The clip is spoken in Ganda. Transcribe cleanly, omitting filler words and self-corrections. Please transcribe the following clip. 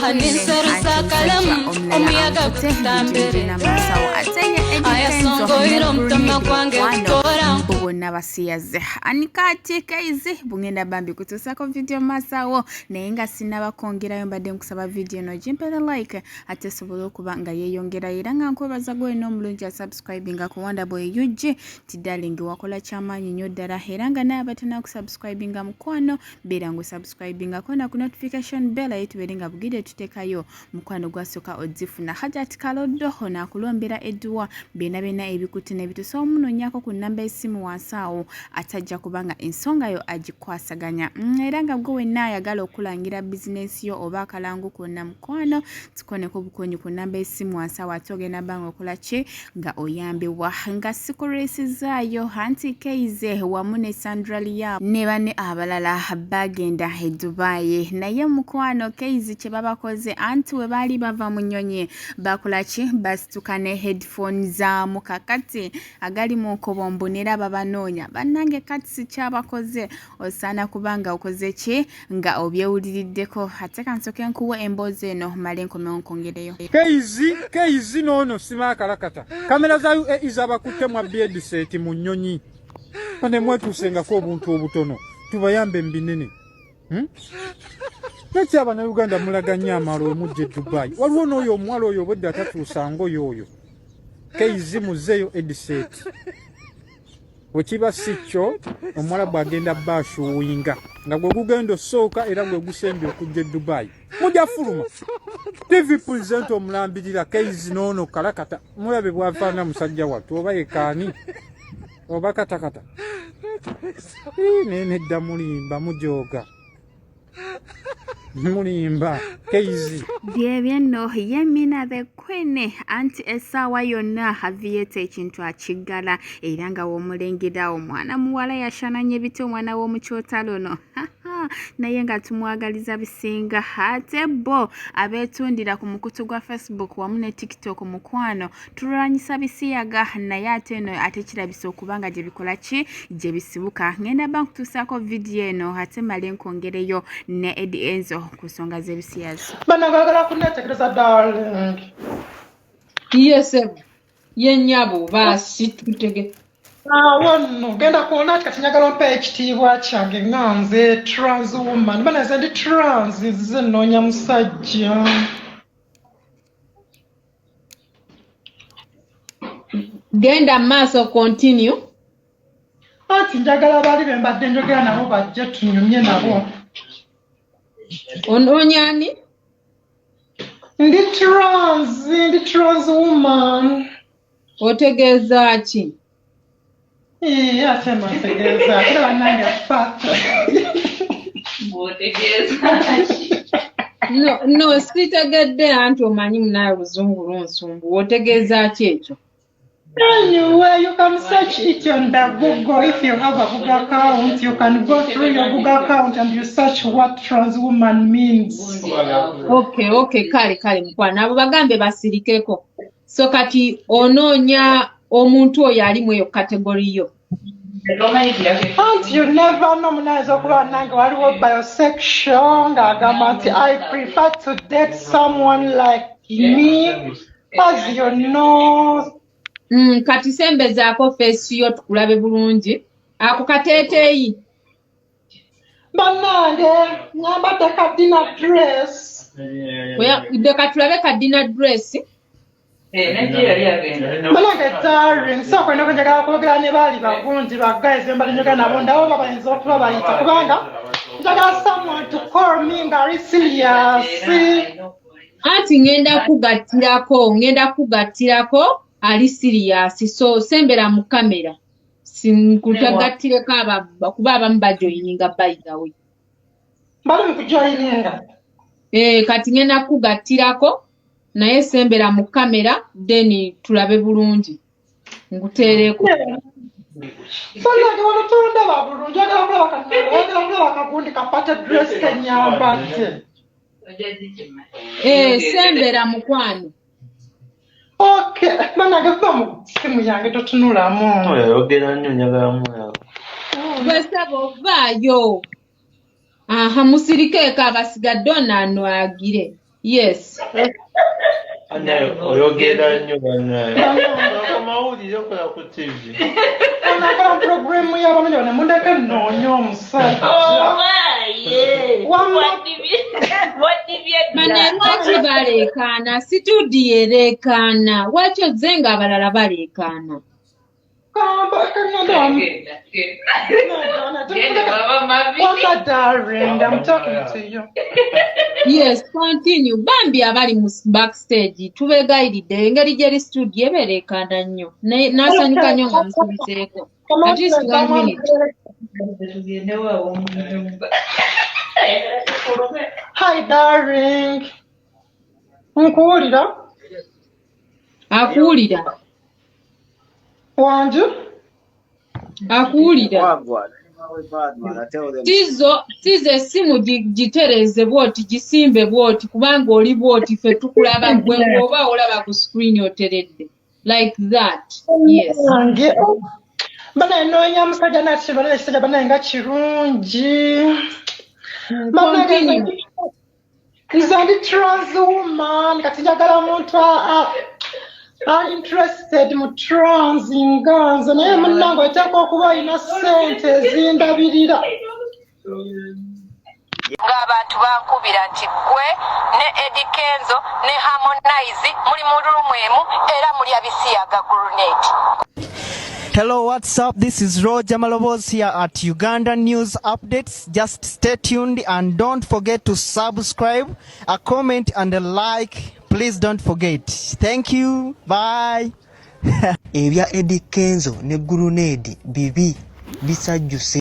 hanisarisa kalamu omuyaga gutambere ayasongoyira omutima gwange gutora bonna basiyaze anikati Kayz bungenda bambi kutusako video masawo naye nga sinabakongerayo mbadde nkusaba video no jimpera like ate sobola okuba nga yeyongera era nga nkwebaza gwe n'omulungi asubscribe nga ku Wonderboy UG tiddalingi wakola kyamaanyi nnyo ddala era nga naye abatana kusubscribe nga mukwano beera ngu subscribe nga kona ku notification bell ayitubere nga bugide tutekayo mukwano gwasooka odzifuna hajati kaloddo nakulombera edduwa bena ebikutte nebitusa omunonyako ku namba esimu wansawo atajja kubanga ensonga yo agikwasaganya era nga gwe wenna ayagala okulangira business yo oba akalangu konna mukwano tukoneko bukonyi ku namba esimu wansawo atogenda banga okola ki nga oyambibwa nga sikuresizayo anti Kayz wamu ne Sandra Liya ne bane abalala bagenda e Dubai naye mukwano Kayz kye babakoze anti we bali bava mu nnyonyi bakola ki basitukane headphones za mukakati agali mu kobombonera babanoonya bannange kati si kyabakoze osana kubanga okoze ki nga obyewuliriddeko ate kansoke nkuwa emboozi eno male nkomewo nkongereyo Kayz nono sima kalakata kamera za izabakutte mu headset mu nnyonyi ane mwetusengako obuntu obutono tubayambe mbinene Lati abana Uganda mulaganya amalo mujje Dubai waliwo n'oyo omwalo oyo obwedde atatuusango yoyo Kayz muzeyo headset wekiba sikyo omwala bwagenda bashuwinga nga gwe gugenda osooka era gwe gusembye okujja Dubai mujja fuluma TV presenter omulambirira Kayz nono kalakata mulabe bwafaana musajja wattu oba yekaani oba katakata nene dda mulimba mujoga mulimba Kayz byebyenno ye Mina the Quin anti essaawa yonna aviator ekintu akigala era nga w'omulengera omwana muwala yashananye bito omwana w'omukyotalo no naye nga tumwagaliza bisinga ate bo abeetundira ku mukutu gwa Facebook wamu ne TikTok mukwano tulwanyisa bisiyaga naye ate eno ate kirabisa okubanga gye bikola ki gye bisibuka ngenda bankutuusako video eno ate male nkongereyo ne Eddie Enzo ku nsonga z'ebisiyazi banagagala kunetegereza darling yes yenyabo basi tutege wano genda kuona kati njagala ompa ekitiibwa kyange nga nze trans woman banaze ndi trans nzize nnoonya musajja genda maaso continue anti njagala bali be mbadde njogera nabo bajje tunyumye nabo ononyani ndi trans woman otegeeza ki ate mategeeza ate bannange fata no sitegedde anti omanyi munaye oluzungu lunsumbu otegeeza ki ekyo Anyway, you can search it on the Google. If you have a Google account, you can go through your Google account and you search what trans woman means. Okay, kale mukwana abo bagambe basirikeko so kati onoonya omuntu oyo ali mu eyo category yo And you never know munazo okuba nange waliwo bisexual ng'agamba nti I prefer to date someone like me as you know. Kati sembezaako face yo tukulabe bulungi ako kateeteeyi bannange nyambadde ka dinner dress de katulabe ka dinner dress bannange darling so kwenda kunjagala kwogera ne baali bagundi bagaize mbali njogera nabo ndabo babayinza okuba bayita kubanga njagala someone to call me nga ali serious anti ngenda kugattirako ali serious so sembera mu kamera sinkutagatireko kuba abamu bajoyininga by the way bali mukujoyininga kati ngenda kugattirako naye sembera mu kamera then tulabe bulungi nguteereko bannange wano tondaba bulungi agala kulaba kagundi kapate dress kenyambadde sembera mukwano Okay, bannange kuba mu simu yange totunulamu oyogera nnyo njagalamu yawe bwesaba ovaayo musirikeeko abasigadde ono anwagire Yes. oyogera nnyo bannaye amawulire okola ku TV onagala puroguramu y'abamanyi bano mundeke nnoonya omusajja Bane lwaki baleekaana situdiyo ereekaana lwaki ozze nga abalala baleekaana Wanda, darling, I'm talking to you. Yes, continue. Bambi abali mu backstage tubegayiridde engeri gyeri studio ebereekaana nnyo n'asanyuka nnyo nga musubizeeko at least 1 minute. Hi, darling. Nkuwulira? Akuwulira. Wanju? Akuwulira. Tizo essimu gitereze bwoti gisimbe bwoti kubanga oli bwoti ffe tukulaba gwe oba olaba ku screen oteredde like that. Yes. Bana noonya musajja nakibala ekisajja bana nga kirungi. Continue. Nze ndi trans woman kati njagala muntu interested mu trans nga nze naye munnange oteeka okuba olina ssente ezindabirira ng'abantu bankubira nti gwe ne Eddie Kenzo ne Harmonize muli mu ruumu emu era mulya bisiyaga grenade. Hello, what's up? This is Roger Malobos here at Uganda News Updates. Just stay tuned and don't forget to subscribe, a comment and a like. Please don't forget. Thank you. Bye. Ebya Eddie Kenzo ne grenade bibi bisajjuse.